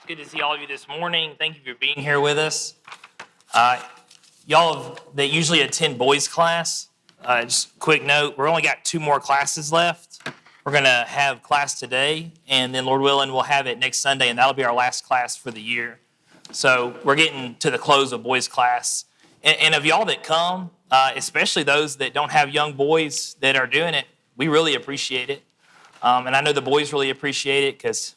good to see all of you this morning. Thank you for being here with us. Y'all that usually attend boys class, just a quick note, we're only got 2 more classes left. We're going to have class today, and then Lord willing, we'll have it next Sunday, and that'll be our last class for the year. So we're getting to the close of boys class. And of y'all that come, especially those that don't have young boys that are doing it, we really appreciate it. And I know the boys really appreciate it because,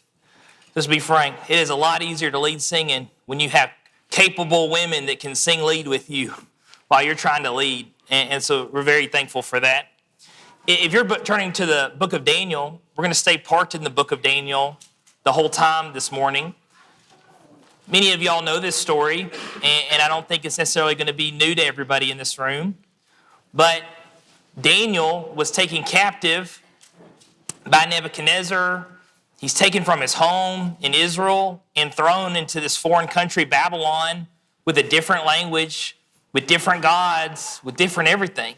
let's be frank, it is a lot easier to lead singing when you have capable women that can sing lead with you while you're trying to lead. And so we're very thankful for that. If you're turning to the book of Daniel, we're going to stay parked in the book of Daniel the whole time this morning. Many of y'all know this story, and I don't think it's necessarily going to be new to everybody in this room. But Daniel was taken captive by Nebuchadnezzar. He's taken from his home in Israel and thrown into this foreign country, Babylon, with a different language, with different gods, with different everything.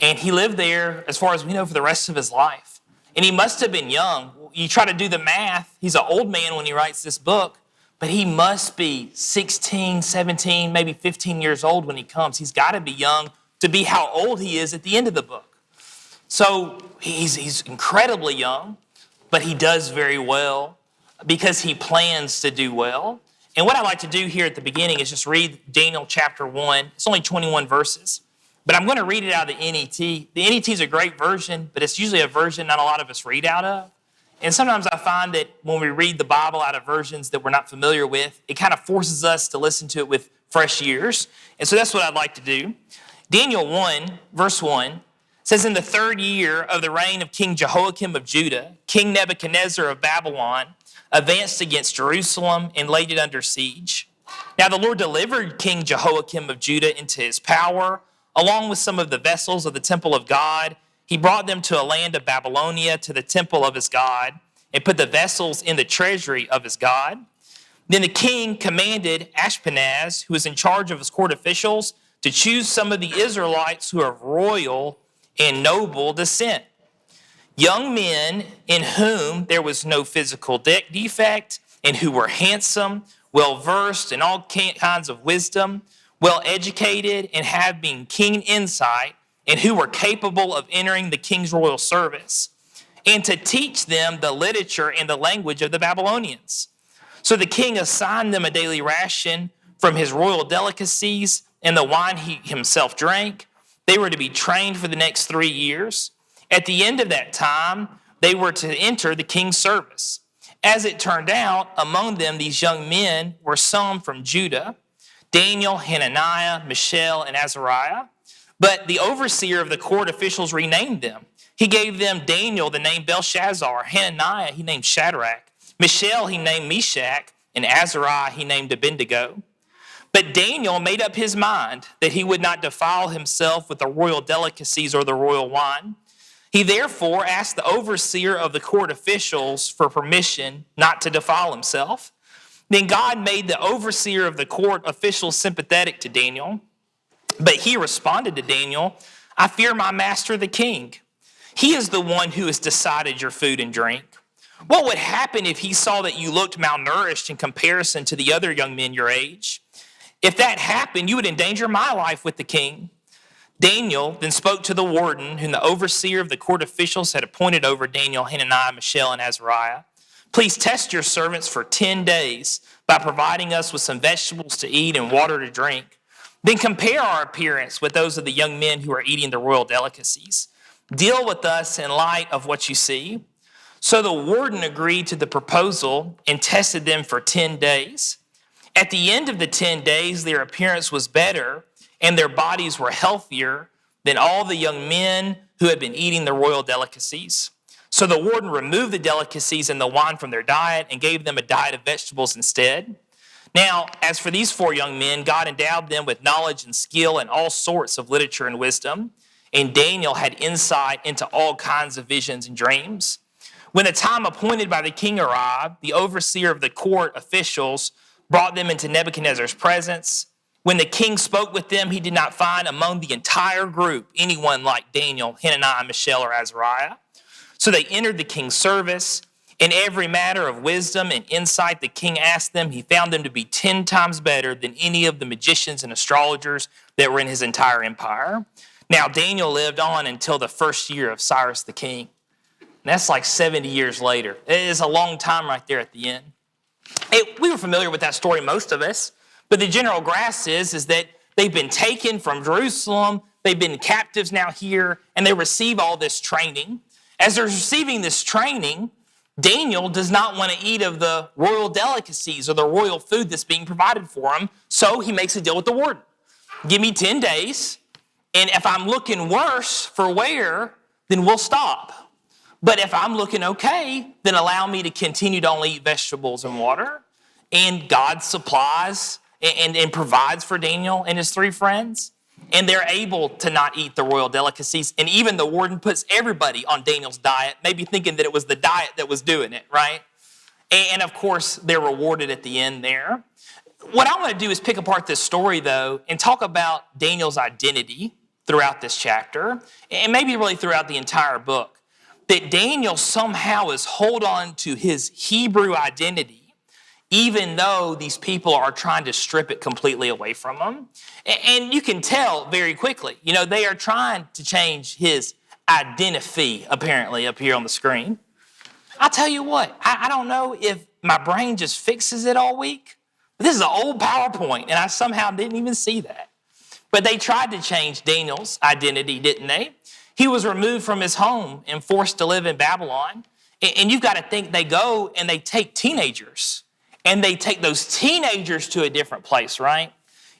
And he lived there, as far as we know, for the rest of his life. And he must have been young. You try to do the math. He's an old man when he writes this book, but he must be 16, 17, maybe 15 years old when he comes. He's got to be young to be how old he is at the end of the book. So he's incredibly young, but he does very well because he plans to do well. And what I like to do here at the beginning is just read Daniel chapter 1. It's only 21 verses, but I'm going to read it out of the NET. The NET is a great version, but it's usually a version not a lot of us read out of. And sometimes I find that when we read the Bible out of versions that we're not familiar with, it kind of forces us to listen to it with fresh ears. And so that's what I'd like to do. Daniel 1, verse 1, says, in the 3rd year of the reign of King Jehoiakim of Judah, King Nebuchadnezzar of Babylon advanced against Jerusalem and laid it under siege. Now the Lord delivered King Jehoiakim of Judah into his power, along with some of the vessels of the temple of God. He brought them to a land of Babylonia, to the temple of his God, and put the vessels in the treasury of his God. Then the king commanded Ashpenaz, who was in charge of his court officials, to choose some of the Israelites who are of royal and noble descent, young men in whom there was no physical defect, and who were handsome, well-versed in all kinds of wisdom, well-educated, and having keen insight, and who were capable of entering the king's royal service, and to teach them the literature and the language of the Babylonians. So the king assigned them a daily ration from his royal delicacies and the wine he himself drank. They were to be trained for the next 3 years. At the end of that time, they were to enter the king's service. As it turned out, among them, these young men were some from Judah, Daniel, Hananiah, Mishael, and Azariah. But the overseer of the court officials renamed them. He gave them Daniel the name Belshazzar, Hananiah he named Shadrach, Mishael he named Meshach, and Azariah he named Abednego. But Daniel made up his mind that he would not defile himself with the royal delicacies or the royal wine. He therefore asked the overseer of the court officials for permission not to defile himself. Then God made the overseer of the court officials sympathetic to Daniel. But he responded to Daniel, I fear my master the king. He is the one who has decided your food and drink. What would happen if he saw that you looked malnourished in comparison to the other young men your age? If that happened, you would endanger my life with the king. Daniel then spoke to the warden, whom the overseer of the court officials had appointed over Daniel, Hananiah, Mishael, and Azariah. Please test your servants for 10 days by providing us with some vegetables to eat and water to drink. Then compare our appearance with those of the young men who are eating the royal delicacies. Deal with us in light of what you see. So the warden agreed to the proposal and tested them for 10 days. At the end of the 10 days, their appearance was better and their bodies were healthier than all the young men who had been eating the royal delicacies. So the warden removed the delicacies and the wine from their diet and gave them a diet of vegetables instead. Now, as for these 4 young men, God endowed them with knowledge and skill and all sorts of literature and wisdom. And Daniel had insight into all kinds of visions and dreams. When the time appointed by the king arrived, the overseer of the court officials brought them into Nebuchadnezzar's presence. When the king spoke with them, he did not find among the entire group anyone like Daniel, Hananiah, Mishael, or Azariah. So they entered the king's service, In every matter of wisdom and insight the king asked them, he found them to be 10 times better than any of the magicians and astrologers that were in his entire empire. Now Daniel lived on until the first year of Cyrus the king. And that's like 70 years later. It is a long time right there at the end. We were familiar with that story, most of us, but the general grasp is that they've been taken from Jerusalem, they've been captives now here, and they receive all this training. As they're receiving this training, Daniel does not want to eat of the royal delicacies or the royal food that's being provided for him, so he makes a deal with the warden. Give me 10 days, and if I'm looking worse for wear, then we'll stop. But if I'm looking okay, then allow me to continue to only eat vegetables and water. And God supplies and provides for Daniel and his 3 friends. And they're able to not eat the royal delicacies. And even the warden puts everybody on Daniel's diet, maybe thinking that it was the diet that was doing it, right? And of course, they're rewarded at the end there. What I want to do is pick apart this story, though, and talk about Daniel's identity throughout this chapter, and maybe really throughout the entire book. That Daniel somehow is hold on to his Hebrew identity, even though these people are trying to strip it completely away from him. And you can tell very quickly, they are trying to change his identity, apparently, up here on the screen. I'll tell you what, I don't know if my brain just fixes it all week, but this is an old PowerPoint, and I somehow didn't even see that. But they tried to change Daniel's identity, didn't they? He was removed from his home and forced to live in Babylon. And you've got to think they go and they take teenagers. And they take those teenagers to a different place, right?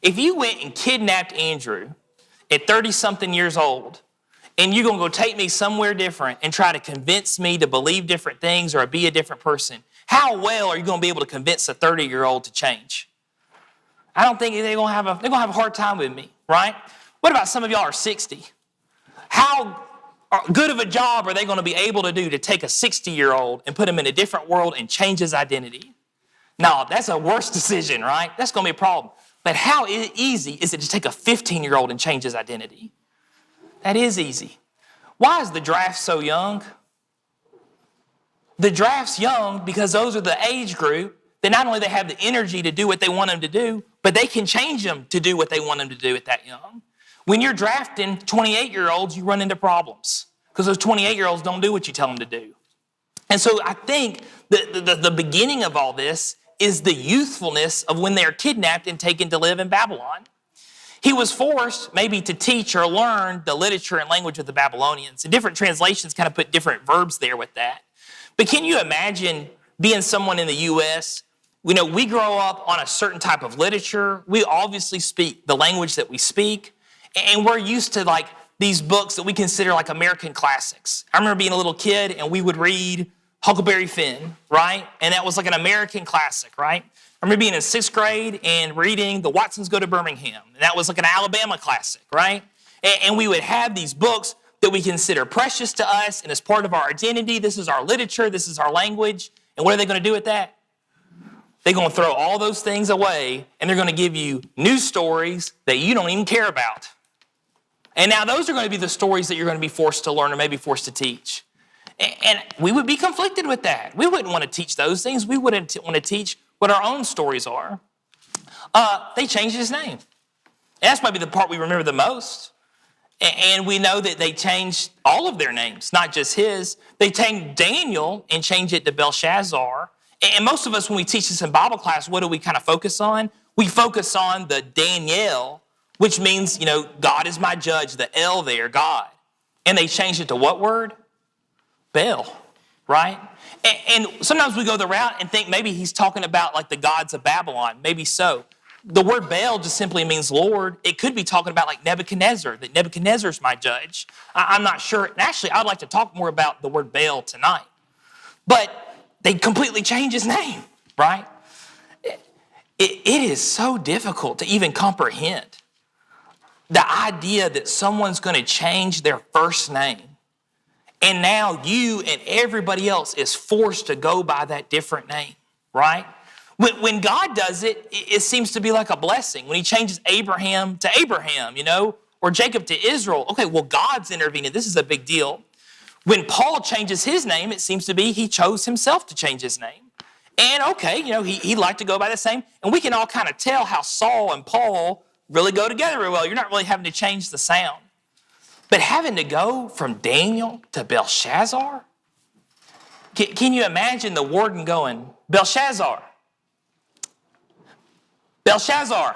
If you went and kidnapped Andrew at 30-something years old, and you're going to go take me somewhere different and try to convince me to believe different things or be a different person, how well are you going to be able to convince a 30-year-old to change? I don't think they're going to have a hard time with me, right? What about some of y'all are 60? How good of a job are they going to be able to do to take a 60-year-old and put him in a different world and change his identity? No, that's a worse decision, right? That's going to be a problem. But how easy is it to take a 15-year-old and change his identity? That is easy. Why is the draft so young? The draft's young because those are the age group that not only they have the energy to do what they want them to do, but they can change them to do what they want them to do at that young. When you're drafting 28-year-olds, you run into problems because those 28-year-olds don't do what you tell them to do. And so I think the beginning of all this is the youthfulness of when they're kidnapped and taken to live in Babylon. He was forced maybe to teach or learn the literature and language of the Babylonians. And different translations kind of put different verbs there with that. But can you imagine being someone in the U.S.? We grow up on a certain type of literature. We obviously speak the language that we speak. And we're used to these books that we consider like American classics. I remember being a little kid and we would read Huckleberry Finn, right? And that was like an American classic, right? I remember being in 6th grade and reading The Watsons Go to Birmingham. And that was like an Alabama classic, right? And we would have these books that we consider precious to us and as part of our identity. This is our literature. This is our language. And what are they going to do with that? They're going to throw all those things away and they're going to give you new stories that you don't even care about. And now those are going to be the stories that you're going to be forced to learn or maybe forced to teach. And we would be conflicted with that. We wouldn't want to teach those things. We wouldn't want to teach what our own stories are. They changed his name. And that's probably the part we remember the most. And we know that they changed all of their names, not just his. They changed Daniel and changed it to Belshazzar. And most of us, when we teach this in Bible class, what do we kind of focus on? We focus on the Daniel, which means, God is my judge, the L there, God. And they changed it to what word? Bel, right? And sometimes we go the route and think maybe he's talking about like the gods of Babylon. Maybe so. The word Bel just simply means Lord. It could be talking about like Nebuchadnezzar, that Nebuchadnezzar's my judge. I'm not sure. And actually, I'd like to talk more about the word Bel tonight. But they completely changed his name, right? It is so difficult to even comprehend the idea that someone's going to change their first name. And now you and everybody else is forced to go by that different name, right? When God does it, it seems to be like a blessing. When he changes Abraham to Abraham, or Jacob to Israel, okay, well, God's intervening. This is a big deal. When Paul changes his name, it seems to be he chose himself to change his name. And okay, he liked to go by the same. And we can all kind of tell how Saul and Paul really go together really well. You're not really having to change the sound. But having to go from Daniel to Belshazzar? Can you imagine the warden going, Belshazzar, Belshazzar.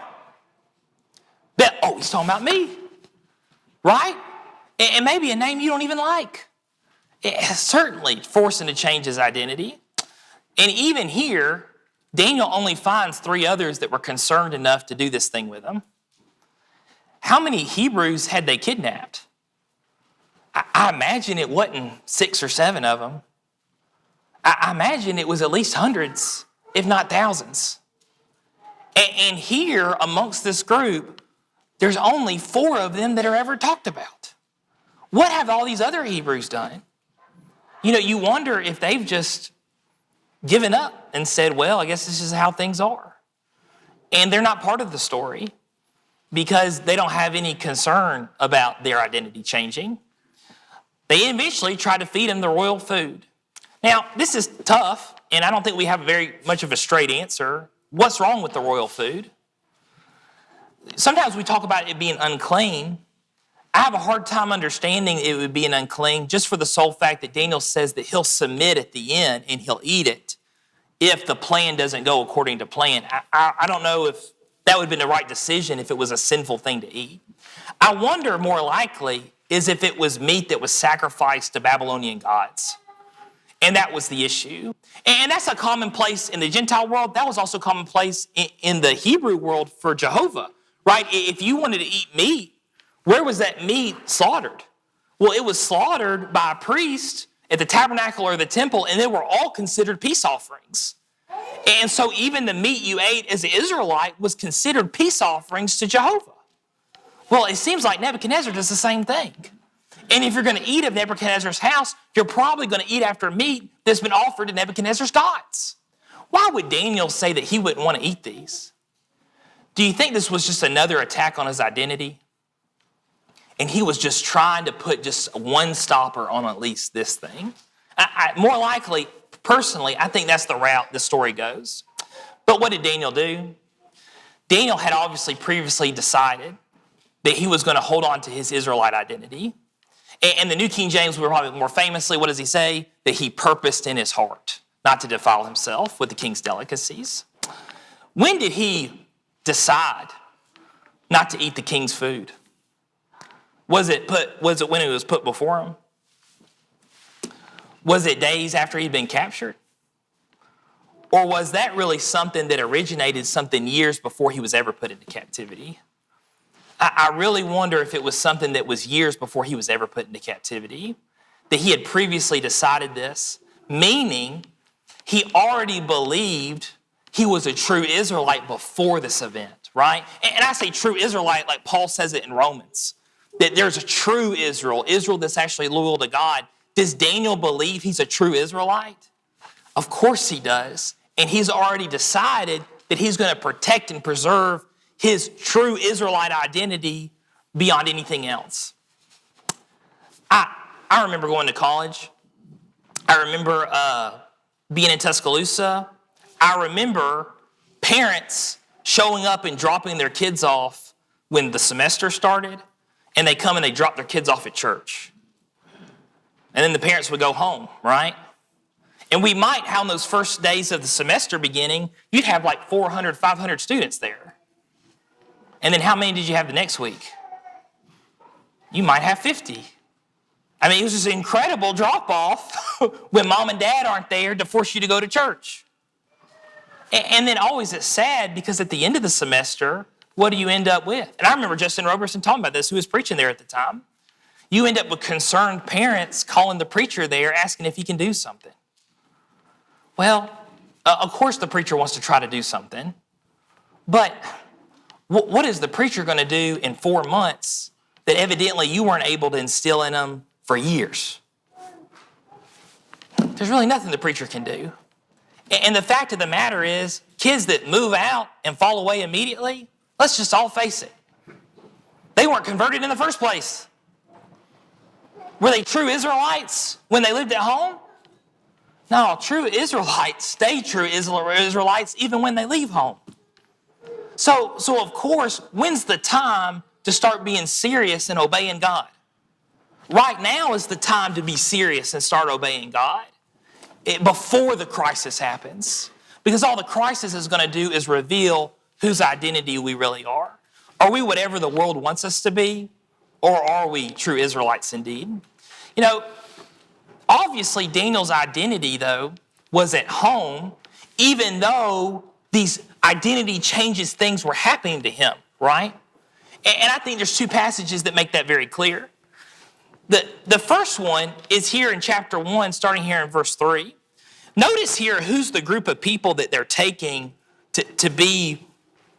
Oh, he's talking about me, right? And maybe a name you don't even like. It's certainly forcing to change his identity. And even here, Daniel only finds 3 others that were concerned enough to do this thing with him. How many Hebrews had they kidnapped? I imagine it wasn't 6 or 7 of them. I imagine it was at least hundreds, if not thousands. And here, amongst this group, there's only 4 of them that are ever talked about. What have all these other Hebrews done? You wonder if they've just given up and said, well, I guess this is how things are. And they're not part of the story because they don't have any concern about their identity changing. They eventually try to feed him the royal food. Now, this is tough, and I don't think we have very much of a straight answer. What's wrong with the royal food? Sometimes we talk about it being unclean. I have a hard time understanding it would be an unclean just for the sole fact that Daniel says that he'll submit at the end and he'll eat it if the plan doesn't go according to plan. I don't know if that would have been the right decision if it was a sinful thing to eat. I wonder more likely is if it was meat that was sacrificed to Babylonian gods. And that was the issue. And that's a commonplace in the Gentile world. That was also commonplace in the Hebrew world for Jehovah, right? If you wanted to eat meat, where was that meat slaughtered? Well, it was slaughtered by a priest at the tabernacle or the temple, and they were all considered peace offerings. And so even the meat you ate as an Israelite was considered peace offerings to Jehovah. Well, it seems like Nebuchadnezzar does the same thing. And if you're going to eat at Nebuchadnezzar's house, you're probably going to eat after meat that's been offered to Nebuchadnezzar's gods. Why would Daniel say that he wouldn't want to eat these? Do you think this was just another attack on his identity? And he was just trying to put just one stopper on at least this thing? More likely, personally, I think that's the route the story goes. But what did Daniel do? Daniel had obviously previously decided that he was going to hold on to his Israelite identity. And the New King James, we're probably more famously, what does he say? That he purposed in his heart not to defile himself with the king's delicacies. When did he decide not to eat the king's food? Was it when it was put before him? Was it days after he'd been captured? Or was that really something that originated something years before he was ever put into captivity? I really wonder if it was something that was years before he was ever put into captivity, that he had previously decided this, meaning he already believed he was a true Israelite before this event, right? And I say true Israelite like Paul says it in Romans, that there's a true Israel that's actually loyal to God. Does Daniel believe he's a true Israelite? Of course he does. And he's already decided that he's going to protect and preserve his true Israelite identity beyond anything else. I remember going to college. I remember being in Tuscaloosa. I remember parents showing up and dropping their kids off when the semester started, and they come and they drop their kids off at church. And then the parents would go home, right? And we might, on those first days of the semester beginning, you'd have like 400, 500 students there. And then how many did you have the next week? You might have 50. I mean, it was just an incredible drop-off when mom and dad aren't there to force you to go to church. And then always it's sad because at the end of the semester, what do you end up with? And I remember Justin Roberson talking about this, who was preaching there at the time. You end up with concerned parents calling the preacher there, asking if he can do something. Well, of course the preacher wants to try to do something, but what is the preacher going to do in 4 months that evidently you weren't able to instill in them for years? There's really nothing the preacher can do. And the fact of the matter is, kids that move out and fall away immediately, let's just all face it. They weren't converted in the first place. Were they true Israelites when they lived at home? No, true Israelites stay true Israelites even when they leave home. So of course, when's the time to start being serious and obeying God? Right now is the time to be serious and start obeying God before the crisis happens. Because all the crisis is going to do is reveal whose identity we really are. Are we whatever the world wants us to be? Or are we true Israelites indeed? You know, obviously Daniel's identity, though, was at home, even though these identity changes things were happening to him, right? And I think there's two passages that make that very clear. The first one is here in chapter 1, starting here in verse 3. Notice here who's the group of people that they're taking to be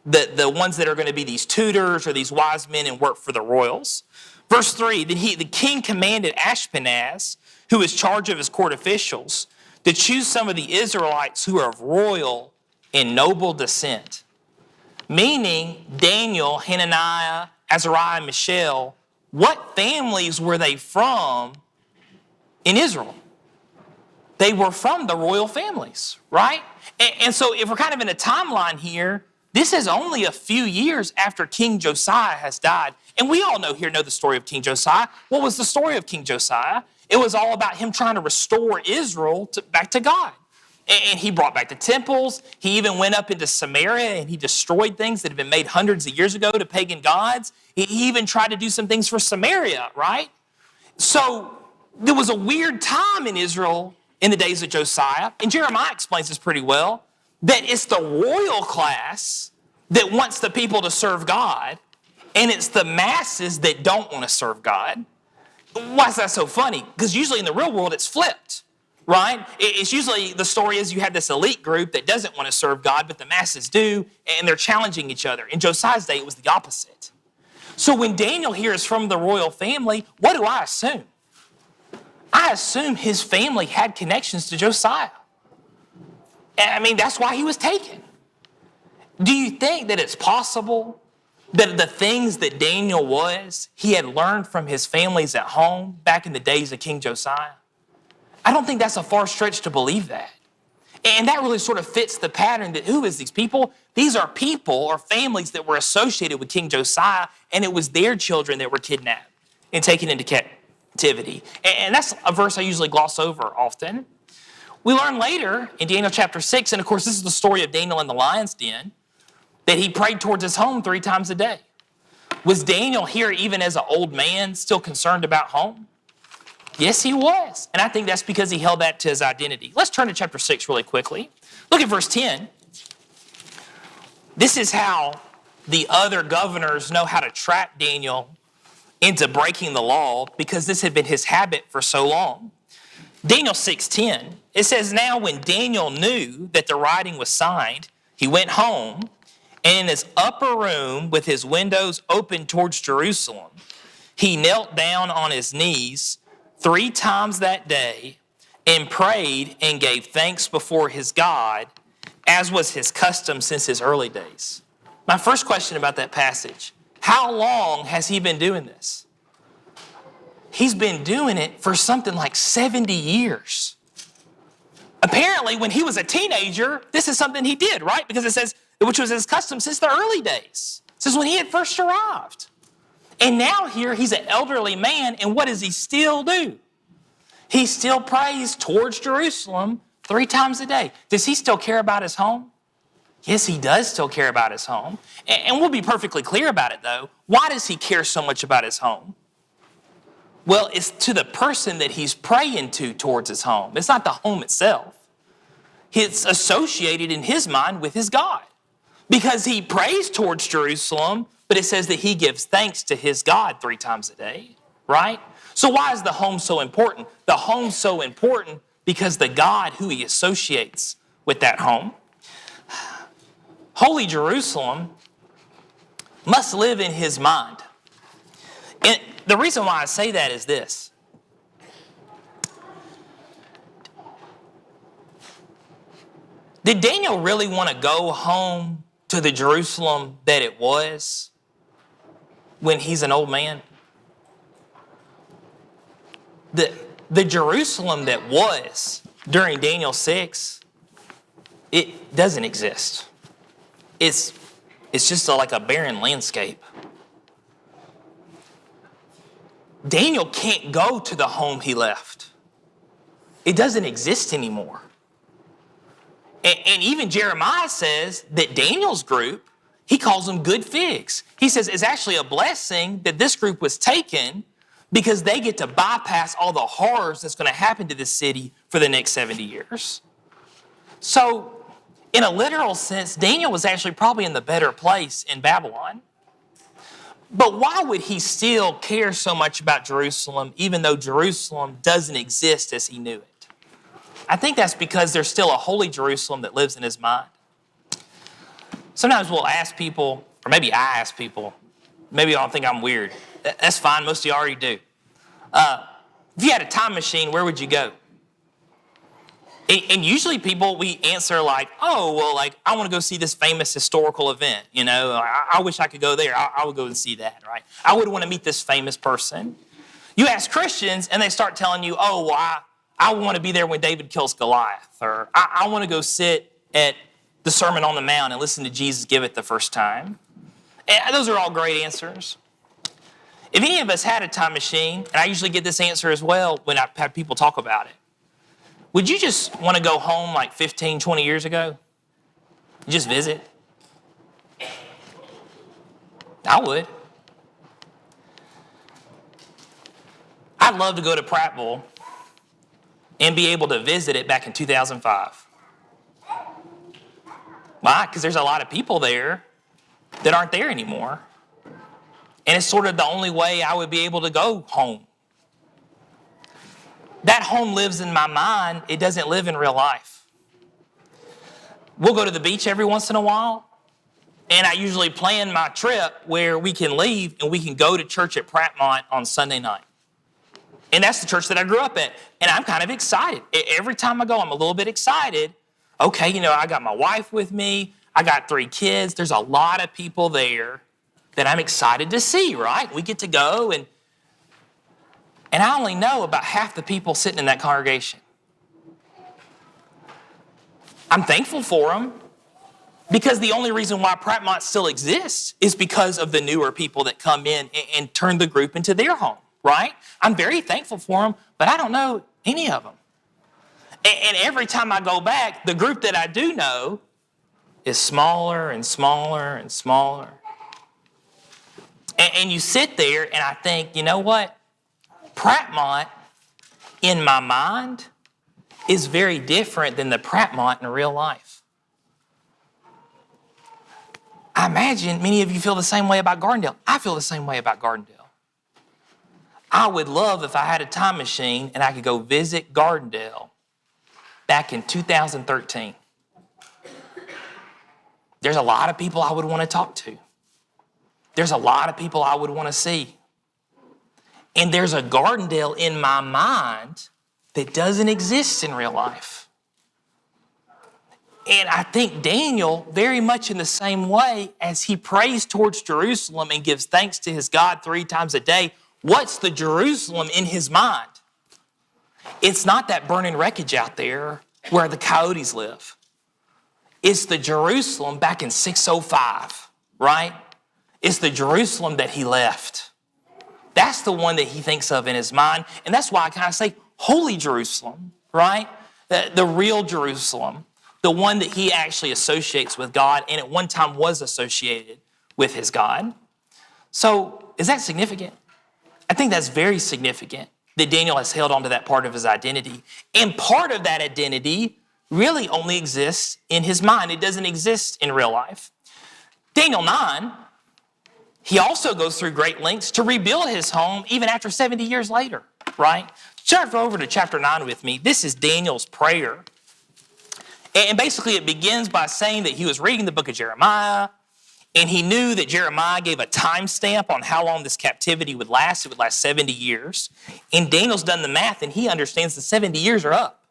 the ones that are going to be these tutors or these wise men and work for the royals. Verse 3, the king commanded Ashpenaz, who was charge of his court officials, to choose some of the Israelites who are of royal and noble descent. Meaning Daniel, Hananiah, Azariah, and Mishael, what families were they from in Israel? They were from the royal families, right? And so if we're kind of in a timeline here, this is only a few years after King Josiah has died. And we all know the story of King Josiah. What was the story of King Josiah? It was all about him trying to restore Israel back to God. And he brought back the temples. He even went up into Samaria and he destroyed things that had been made hundreds of years ago to pagan gods. He even tried to do some things for Samaria, right? So there was a weird time in Israel in the days of Josiah. And Jeremiah explains this pretty well, that it's the royal class that wants the people to serve God, and it's the masses that don't want to serve God. Why is that so funny? Because usually in the real world it's flipped. Right? It's usually the story is you have this elite group that doesn't want to serve God, but the masses do, and they're challenging each other. In Josiah's day, it was the opposite. So when Daniel here is from the royal family, what do I assume? I assume his family had connections to Josiah. I mean, that's why he was taken. Do you think that it's possible that the things that Daniel was, he had learned from his families at home back in the days of King Josiah? I don't think that's a far stretch to believe that. And that really sort of fits the pattern that who is these people? These are people or families that were associated with King Josiah, and it was their children that were kidnapped and taken into captivity. And that's a verse I usually gloss over often. We learn later in Daniel chapter 6, and of course this is the story of Daniel in the lion's den, that he prayed towards his home 3 times a day. Was Daniel here even as an old man still concerned about home? Yes, he was. And I think that's because he held that to his identity. Let's turn to chapter 6 really quickly. Look at verse 10. This is how the other governors know how to trap Daniel into breaking the law, because this had been his habit for so long. Daniel 6:10, it says, now when Daniel knew that the writing was signed, he went home, and in his upper room with his windows open towards Jerusalem, he knelt down on his knees 3 times that day and prayed and gave thanks before his God, as was his custom since his early days. My first question about that passage, how long has he been doing this? He's been doing it for something like 70 years. Apparently, when he was a teenager, this is something he did, right? Because it says, which was his custom since the early days. Since when he had first arrived. And now here, he's an elderly man, and what does he still do? He still prays towards Jerusalem 3 times a day. Does he still care about his home? Yes, he does still care about his home. And we'll be perfectly clear about it, though. Why does he care so much about his home? Well, it's to the person that he's praying to towards his home. It's not the home itself. It's associated in his mind with his God. Because he prays towards Jerusalem, but it says that he gives thanks to his God 3 times a day, right? So why is the home so important? The home's so important because the God who he associates with that home. Holy Jerusalem must live in his mind. And the reason why I say that is this. Did Daniel really want to go home to the Jerusalem that it was when he's an old man? The Jerusalem that was during Daniel 6, it doesn't exist. It's just like a barren landscape. Daniel can't go to the home he left. It doesn't exist anymore. And even Jeremiah says that Daniel's group, he calls them good figs. He says it's actually a blessing that this group was taken because they get to bypass all the horrors that's going to happen to this city for the next 70 years. So, in a literal sense, Daniel was actually probably in the better place in Babylon. But why would he still care so much about Jerusalem, even though Jerusalem doesn't exist as he knew it? I think that's because there's still a holy Jerusalem that lives in his mind. Sometimes we'll ask people, or maybe I ask people, maybe y'all think I'm weird. That's fine, most of you already do. If you had a time machine, where would you go? And usually people, we answer like, oh, well, like, I want to go see this famous historical event. You know, I wish I could go there. I would go and see that, right? I would want to meet this famous person. You ask Christians, and they start telling you, oh, well, I want to be there when David kills Goliath. Or I want to go sit at the Sermon on the Mount and listen to Jesus give it the first time. And those are all great answers. If any of us had a time machine, and I usually get this answer as well when I have people talk about it, would you just want to go home like 15, 20 years ago? Just visit? I would. I'd love to go to Prattville and be able to visit it back in 2005. Why? Because there's a lot of people there that aren't there anymore. And it's sort of the only way I would be able to go home. That home lives in my mind. It doesn't live in real life. We'll go to the beach every once in a while, and I usually plan my trip where we can leave and we can go to church at Prattmont on Sunday night. And that's the church that I grew up at. And I'm kind of excited. Every time I go, I'm a little bit excited. Okay, you know, I got my wife with me. I got 3 kids. There's a lot of people there that I'm excited to see, right? We get to go, and I only know about half the people sitting in that congregation. I'm thankful for them because the only reason why Prattmont still exists is because of the newer people that come in and turn the group into their home, right? I'm very thankful for them, but I don't know any of them. And every time I go back, the group that I do know is smaller and smaller and smaller. And you sit there and I think, you know what? Prattmont, in my mind, is very different than the Prattmont in real life. I imagine many of you feel the same way about Gardendale. I feel the same way about Gardendale. I would love if I had a time machine and I could go visit Gardendale back in 2013. There's a lot of people I would want to talk to. There's a lot of people I would want to see. And there's a Gardendale in my mind that doesn't exist in real life. And I think Daniel, very much in the same way, as he prays towards Jerusalem and gives thanks to his God 3 times a day, what's the Jerusalem in his mind? It's not that burning wreckage out there where the coyotes live. It's the Jerusalem back in 605, right? It's the Jerusalem that he left. That's the one that he thinks of in his mind. And that's why I kind of say holy Jerusalem, right? The real Jerusalem, the one that he actually associates with God and at one time was associated with his God. So is that significant? I think that's very significant that Daniel has held on to that part of his identity. And part of that identity really only exists in his mind. It doesn't exist in real life. Daniel 9, he also goes through great lengths to rebuild his home even after 70 years later, right? Turn over to chapter 9 with me. This is Daniel's prayer. And basically it begins by saying that he was reading the book of Jeremiah, and he knew that Jeremiah gave a timestamp on how long this captivity would last. It would last 70 years. And Daniel's done the math, and he understands the 70 years are up.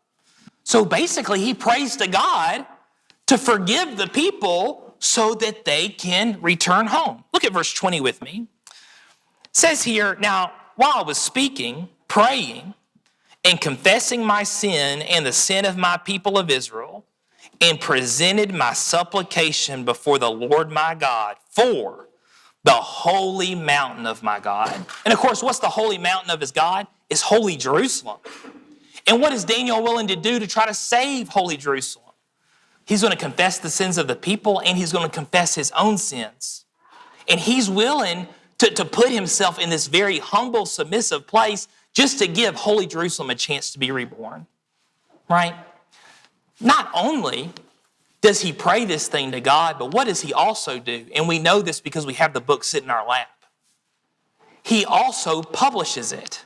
So basically he prays to God to forgive the people so that they can return home. Look at verse 20 with me. It says here, now, while I was speaking, praying, and confessing my sin and the sin of my people of Israel, and presented my supplication before the Lord my God for the holy mountain of my God. And of course, what's the holy mountain of his God? It's holy Jerusalem. And what is Daniel willing to do to try to save holy Jerusalem? He's going to confess the sins of the people, and he's going to confess his own sins. And he's willing to put himself in this very humble, submissive place just to give holy Jerusalem a chance to be reborn, right? Not only does he pray this thing to God, but what does he also do? And we know this because we have the book sitting in our lap. He also publishes it.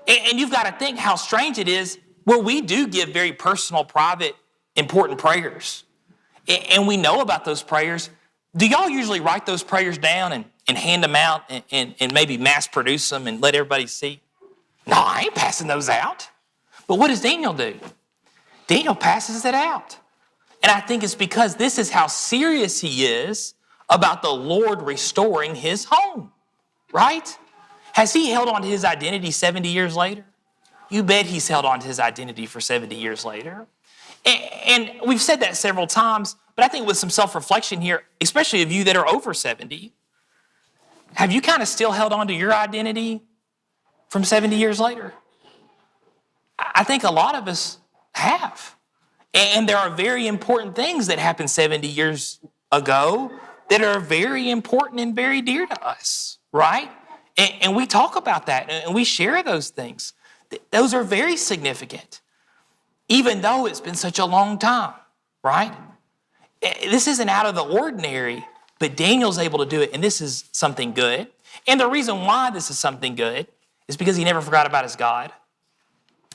And you've got to think how strange it is where we do give very personal, private, important prayers. And we know about those prayers. Do y'all usually write those prayers down and hand them out and maybe mass produce them and let everybody see? No, I ain't passing those out. But what does Daniel do? Daniel passes it out. And I think it's because this is how serious he is about the Lord restoring his home, right? Has he held on to his identity 70 years later? You bet he's held on to his identity for 70 years later. And we've said that several times, but I think with some self-reflection here, especially of you that are over 70, have you kind of still held on to your identity from 70 years later? I think a lot of us have. And there are very important things that happened 70 years ago that are very important and very dear to us, right? And we talk about that and we share those things. Those are very significant, even though it's been such a long time, right? This isn't out of the ordinary, but Daniel's able to do it, and this is something good. And the reason why this is something good is because he never forgot about his God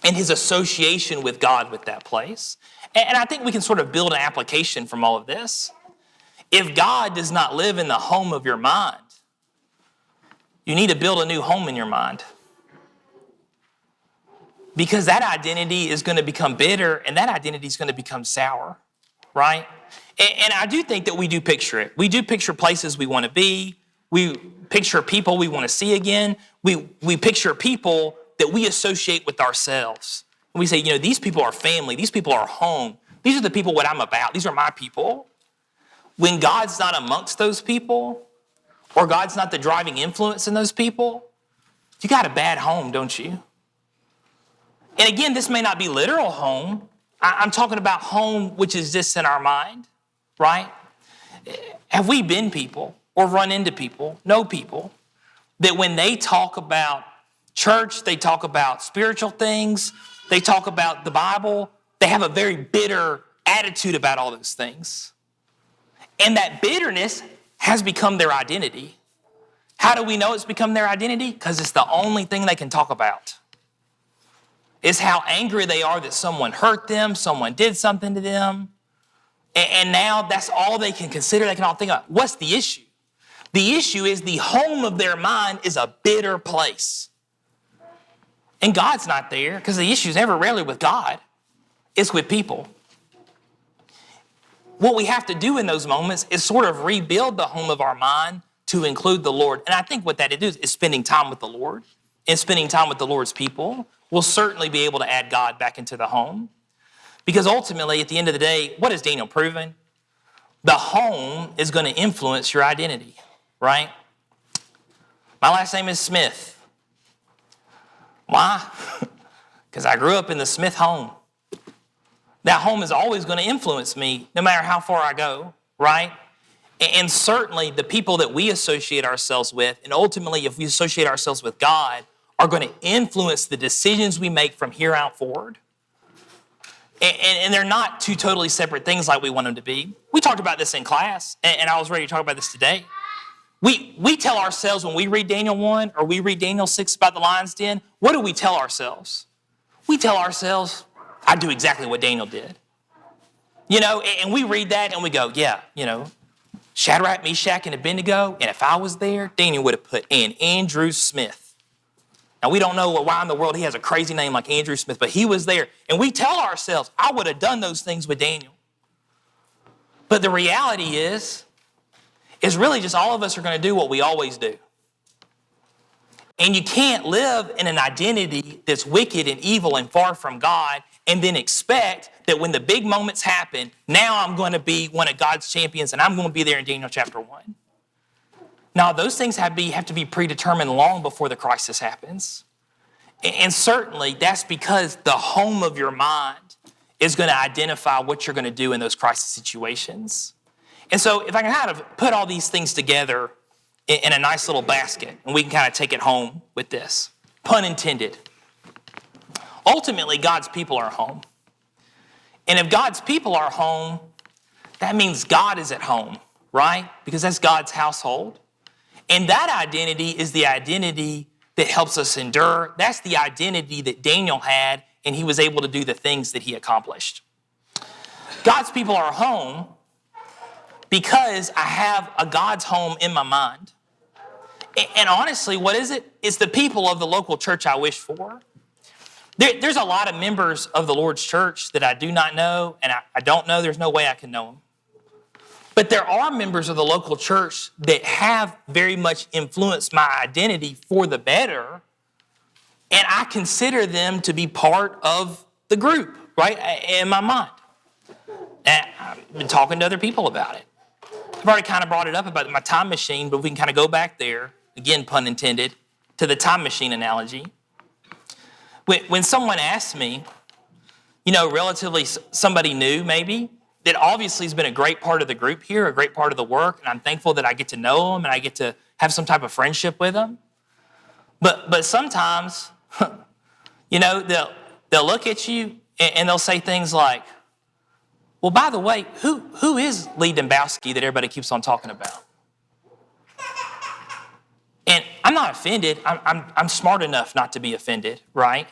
and his association with God with that place. And I think we can sort of build an application from all of this. If God does not live in the home of your mind, you need to build a new home in your mind. Because that identity is going to become bitter and that identity is going to become sour, right? And I do think that we do picture it. We do picture places we want to be. We picture people we want to see again. We picture people that we associate with ourselves. And we say, you know, these people are family. These people are home. These are the people what I'm about. These are my people. When God's not amongst those people, or God's not the driving influence in those people, you got a bad home, don't you? And again, this may not be literal home. I'm talking about home which exists in our mind, right? Have we been people or run into people, know people, that when they talk about church, they talk about spiritual things, they talk about the Bible, they have a very bitter attitude about all those things. And that bitterness has become their identity. How do we know it's become their identity? Because it's the only thing they can talk about. It's how angry they are that someone hurt them, someone did something to them. And now that's all they can consider, they can all think about. What's the issue? The issue is the home of their mind is a bitter place. And God's not there because the issue is never rarely with God. It's with people. What we have to do in those moments is sort of rebuild the home of our mind to include the Lord. And I think what that is spending time with the Lord and spending time with the Lord's people. We'll certainly be able to add God back into the home. Because ultimately, at the end of the day, what is Daniel proving? The home is going to influence your identity, right? My last name is Smith. Why? Because I grew up in the Smith home. That home is always going to influence me no matter how far I go, right? And certainly the people that we associate ourselves with, and ultimately if we associate ourselves with God, are going to influence the decisions we make from here out forward. And they're not two totally separate things like we want them to be. We talked about this in class, and I was ready to talk about this today. We tell ourselves when we read Daniel 1 or we read Daniel 6 about the lion's den, what do we tell ourselves? We tell ourselves, I do exactly what Daniel did. You know, and we read that and we go, yeah, you know, Shadrach, Meshach, and Abednego, and if I was there, Daniel would have put in Andrew Smith. Now, we don't know why in the world he has a crazy name like Andrew Smith, but he was there. And we tell ourselves, I would have done those things with Daniel. But the reality is really just all of us are going to do what we always do. And you can't live in an identity that's wicked and evil and far from God and then expect that when the big moments happen, now I'm going to be one of God's champions and I'm going to be there in Daniel chapter 1. Now, those things have to be predetermined long before the crisis happens. And certainly that's because the home of your mind is going to identify what you're going to do in those crisis situations. And so if I can kind of put all these things together in a nice little basket, and we can kind of take it home with this, pun intended. Ultimately, God's people are home. And if God's people are home, that means God is at home, right? Because that's God's household. And that identity is the identity that helps us endure. That's the identity that Daniel had, and he was able to do the things that he accomplished. God's people are home because I have a God's home in my mind. And honestly, what is it? It's the people of the local church I wish for. There's a lot of members of the Lord's church that I do not know, and I don't know. There's no way I can know them. But there are members of the local church that have very much influenced my identity for the better, and I consider them to be part of the group, right, in my mind. And I've been talking to other people about it. I've already kind of brought it up about my time machine, but we can kind of go back there, again, pun intended, to the time machine analogy. When someone asks me, relatively somebody new maybe, that obviously has been a great part of the group here, a great part of the work, and I'm thankful that I get to know them and I get to have some type of friendship with them. But sometimes, they'll look at you and they'll say things like, well, by the way, who is Lee Dembowski that everybody keeps on talking about? And I'm not offended. I'm smart enough not to be offended, right?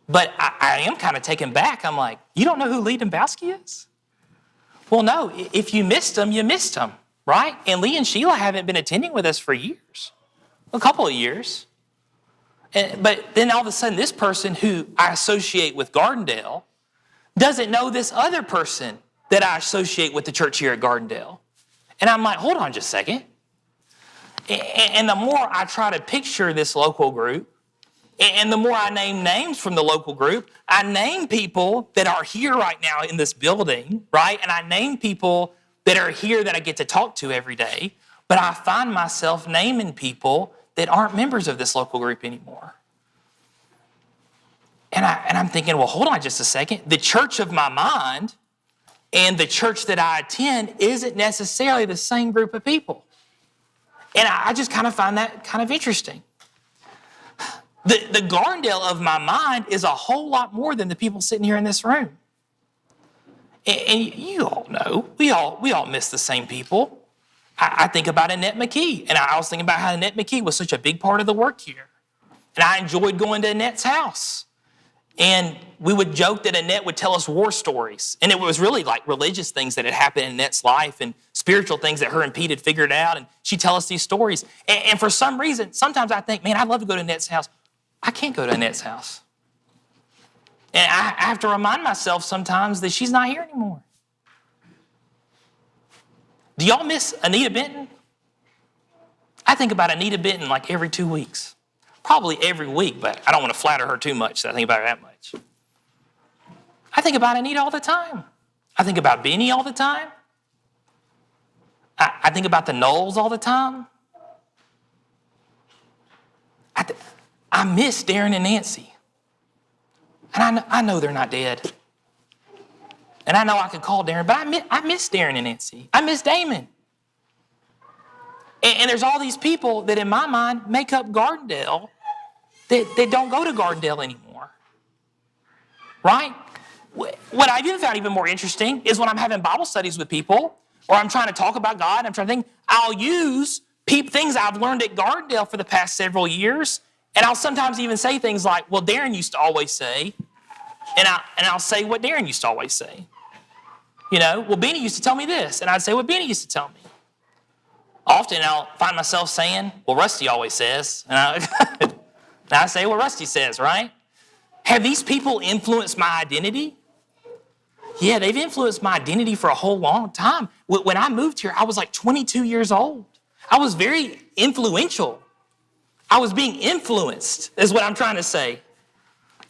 But I am kind of taken back. I'm like, you don't know who Lee Dembowski is? Well, no, if you missed him, you missed him, right? And Lee and Sheila haven't been attending with us for years, a couple of years. But then all of a sudden, this person who I associate with Gardendale doesn't know this other person that I associate with the church here at Gardendale. And I'm like, hold on just a second. And the more I try to picture this local group, and the more I name names from the local group, I name people that are here right now in this building, right? And I name people that are here that I get to talk to every day. But I find myself naming people that aren't members of this local group anymore. And I'm thinking, well, hold on just a second. The church of my mind and the church that I attend isn't necessarily the same group of people. And I just kind of find that kind of interesting. The Gardendale of my mind is a whole lot more than the people sitting here in this room. And you all know, we all miss the same people. I think about Annette McKee, and I was thinking about how Annette McKee was such a big part of the work here. And I enjoyed going to Annette's house. And we would joke that Annette would tell us war stories. And it was really like religious things that had happened in Annette's life and spiritual things that her and Pete had figured out. And she'd tell us these stories. And for some reason, sometimes I think, man, I'd love to go to Annette's house. I can't go to Annette's house. And I have to remind myself sometimes that she's not here anymore. Do y'all miss Anita Benton? I think about Anita Benton like every 2 weeks. Probably every week, but I don't want to flatter her too much, so I think about her that much. I think about Anita all the time. I think about Benny all the time. I think about the Knowles all the time. I miss Darren and Nancy. And I know they're not dead. And I know I could call Darren, but I miss Darren and Nancy. I miss Damon. And there's all these people that in my mind make up Gardendale that don't go to Gardendale anymore. Right? What I even found even more interesting is when I'm having Bible studies with people or I'm trying to talk about God, I'm trying to think, I'll use things I've learned at Gardendale for the past several years, and I'll sometimes even say things like, well, Darren used to always say, and I'll say what Darren used to always say. Well, Benny used to tell me this, and I'd say what Benny used to tell me. Often I'll find myself saying, well, Rusty always says, and I say what Rusty says, right? Have these people influenced my identity? Yeah, they've influenced my identity for a whole long time. When I moved here, I was like 22 years old. I was very influential. I was being influenced, is what I'm trying to say.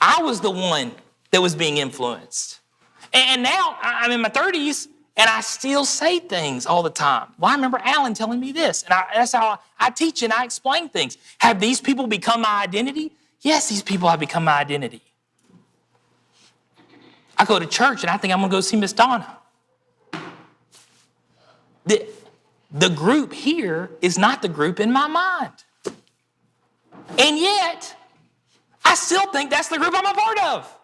I was the one that was being influenced. And now I'm in my 30s, and I still say things all the time. Well, I remember Alan telling me this, and that's how I teach and I explain things. Have these people become my identity? Yes, these people have become my identity. I go to church, and I think I'm going to go see Miss Donna. The group here is not the group in my mind. And yet, I still think that's the group I'm a part of.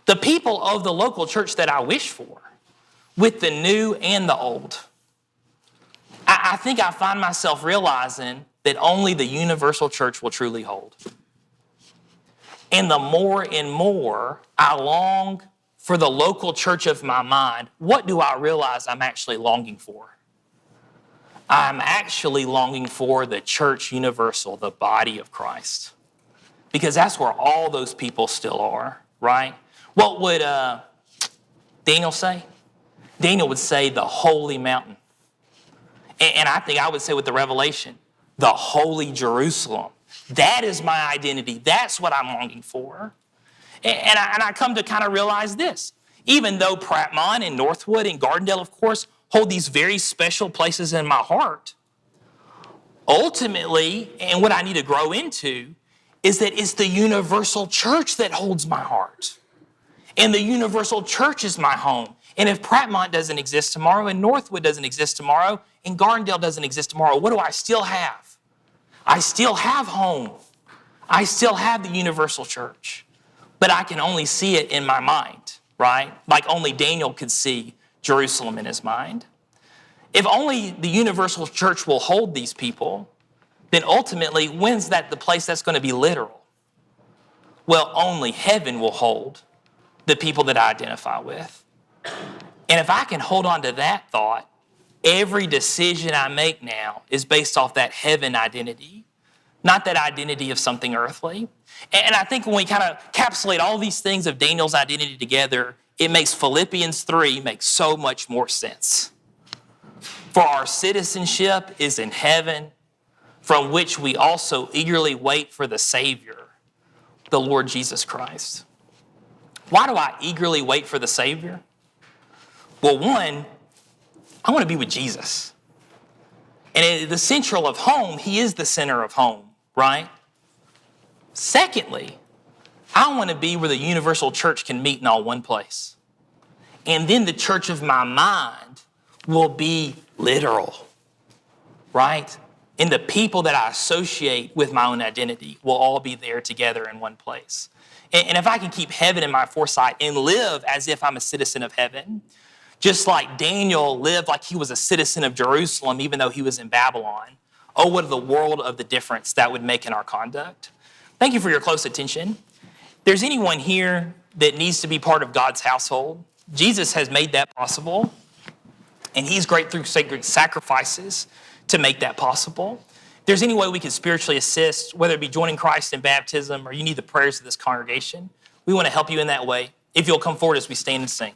The people of the local church that I wish for, with the new and the old. I think I find myself realizing that only the universal church will truly hold. And the more and more I long for the local church of my mind, what do I realize I'm actually longing for? I'm actually longing for the church universal, the body of Christ. Because that's where all those people still are, right? What would Daniel say? Daniel would say the holy mountain. And I think I would say with the Revelation, the holy Jerusalem. That is my identity. That's what I'm longing for. And I come to kind of realize this. Even though Prattmont and Northwood and Gardendale, of course, hold these very special places in my heart, ultimately, and what I need to grow into, is that it's the universal church that holds my heart. And the universal church is my home. And if Prattmont doesn't exist tomorrow, and Northwood doesn't exist tomorrow, and Gardendale doesn't exist tomorrow, what do I still have? I still have home. I still have the universal church. But I can only see it in my mind, right? Like only Daniel could see Jerusalem in his mind. If only the universal church will hold these people, then ultimately, when's that the place that's going to be literal? Well, only heaven will hold the people that I identify with. And if I can hold on to that thought, every decision I make now is based off that heaven identity, not that identity of something earthly. And I think when we kind of encapsulate all these things of Daniel's identity together, it makes Philippians 3 make so much more sense. For our citizenship is in heaven, from which we also eagerly wait for the Savior, the Lord Jesus Christ. Why do I eagerly wait for the Savior? Well, one, I want to be with Jesus. And the central of home, he is the center of home, right? Secondly, I want to be where the universal church can meet in all one place. And then the church of my mind will be literal, right? And the people that I associate with my own identity will all be there together in one place. And if I can keep heaven in my foresight and live as if I'm a citizen of heaven, just like Daniel lived like he was a citizen of Jerusalem, even though he was in Babylon, oh, what the world of the difference that would make in our conduct. Thank you for your close attention. If there's anyone here that needs to be part of God's household, Jesus has made that possible, and he's great through sacred sacrifices to make that possible. If there's any way we can spiritually assist, whether it be joining Christ in baptism or you need the prayers of this congregation, we want to help you in that way. If you'll come forward as we stand and sing.